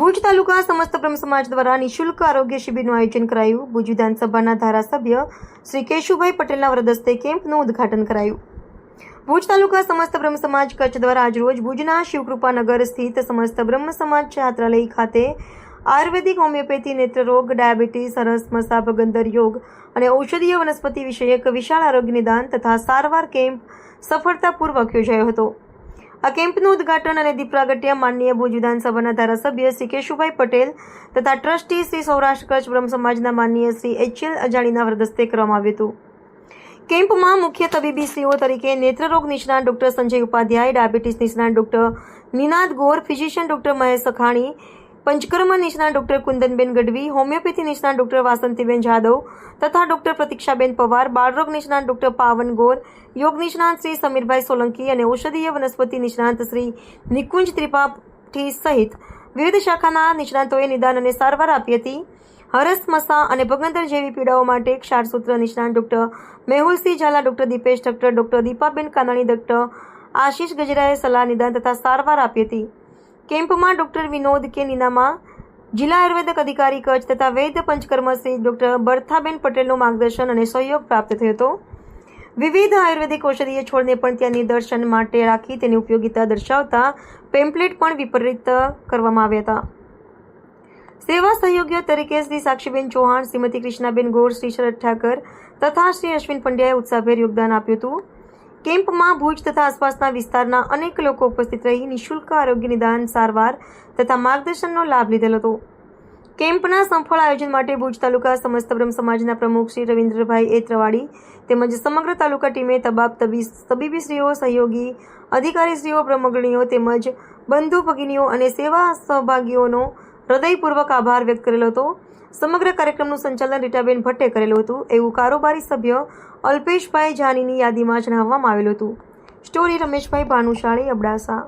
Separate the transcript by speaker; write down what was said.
Speaker 1: ભુજ તાલુકા સમસ્ત બ્રહ્મ સમાજ દ્વારા નિઃશુલ્ક આરોગ્ય શિબિરનું આયોજન કરાયું। ભુજ વિધાનસભાના ધારાસભ્ય શ્રી કેશુભાઈ પટેલના વરદસ્તે કેમ્પનું ઉદ્ઘાટન કરાયું। ભુજ તાલુકા સમસ્ત બ્રહ્મ સમાજ કચ્છ દ્વારા આજરોજ ભુજના શિવકૃપાનગર સ્થિત સમસ્ત બ્રહ્મ સમાજ છાત્રાલય ખાતે આયુર્વેદિક, હોમિયોપેથી, નેત્રરોગ, ડાયાબિટીસ, સરસ, મસા, ભગંદર યોગ અને ઔષધીય વનસ્પતિ વિષયક વિશાળ આરોગ્ય નિદાન તથા સારવાર કેમ્પ સફળતાપૂર્વક યોજાયો હતો। આ કેમ્પનું ઉદ્ઘાટન અને દીપ પ્રાગટ્ય માનનીય ભુજ વિધાનસભાના ધારાસભ્ય શ્રી કેશુભાઈ પટેલ તથા ટ્રસ્ટી શ્રી સૌરાષ્ટ્ર કચ્છ બ્રહ્મ સમાજના માનનીય શ્રી એચ.એલ. અજાણીના વરદસ્તે કરવામાં આવ્યું હતું। કેમ્પમાં મુખ્ય તબીબીશ્રીઓ તરીકે નેત્રરોગ નિષ્ણાત ડોક્ટર સંજય ઉપાધ્યાય, ડાયાબિટીસ નિષ્ણાત ડોક્ટર નિનાદ ગોર, ફિઝિશિયન ડોક્ટર મહેશ સખાણી, પંચકર્મ નિષ્ણાત ડોક્ટર કુંદનબેન ગઢવી, હોમિયોપેથી નિષ્ણાત ડોક્ટર વાસંતીબેન જાદવ તથા ડોક્ટર પ્રતીક્ષાબેન પવાર, બાળરોગ નિષ્ણાત ડોક્ટર પાવન ગોર, યોગ નિષ્ણાત શ્રી સમીરભાઈ સોલંકી અને ઔષધીય વનસ્પતિ નિષ્ણાત શ્રી નિકુંજ ત્રિપાઠી સહિત વિવિધ શાખાના નિષ્ણાતોએ નિદાન અને સારવાર આપી હતી। હરસ, મસા અને ભગંદર જેવી પીડાઓ માટે ક્ષારસૂત્ર નિષ્ણાત doctor Mehulsinh Zala, doctor Dipesh Thakkar, doctor Dipaben Kanani, doctor Ashish ગજરાએ સલાહ, નિદાન તથા સારવાર આપી હતી। કેમ્પમાં ડોક્ટર વિનોદ કે નીનામા, જિલ્લા આયુર્વેદક અધિકારી કચ્છ તથા વૈદ્ય પંચકર્મ શ્રી ડોક્ટર બરથાબેન પટેલનું માર્ગદર્શન અને સહયોગ પ્રાપ્ત થયો હતો। વિવિધ આયુર્વેદિક ઔષધીય છોડને પણ ત્યાં નિદર્શન માટે રાખી તેની ઉપયોગિતા દર્શાવતા પેમ્પલેટ પણ વિતરિત કરવામાં આવ્યા હતા। સેવા સહયોગીઓ તરીકે શ્રી સાક્ષીબેન ચૌહાણ, શ્રીમતી કૃષ્ણાબેન ગોર, શ્રી શરદ ઠાકર તથા શ્રી અશ્વિન પંડ્યાએ ઉત્સાહભેર યોગદાન આપ્યું હતું। કેમ્પમાં ભુજ તથા આસપાસના વિસ્તારના અનેક લોકો ઉપસ્થિત રહી નિઃશુલ્ક આરોગ્ય નિદાન, સારવાર તથા માર્ગદર્શનનો લાભ લીધેલો હતો। કેમ્પના સફળ આયોજન માટે ભુજ તાલુકા સમસ્ત બ્રહ્મ સમાજના પ્રમુખ શ્રી રવિન્દ્રભાઈ એત્રવાડી તેમજ સમગ્ર તાલુકા ટીમે તબીબીશ્રીઓ, સહયોગી અધિકારીશ્રીઓ, બ્રહ્મગણીઓ તેમજ બંધુ ભગીનીઓ અને સેવા સહભાગીઓનો હૃદયપૂર્વક આભાર વ્યક્ત કરેલો હતો। સમગ્ર કાર્યક્રમનું સંચાલન રીટાબેન ભટ્ટે કરેલું હતું એવું કારોબારી સભ્ય અલ્પેશભાઈ જાનીની યાદીમાં જણાવવામાં આવેલું હતું। સ્ટોરી રમેશભાઈ ભાનુશાળી, અબડાસા।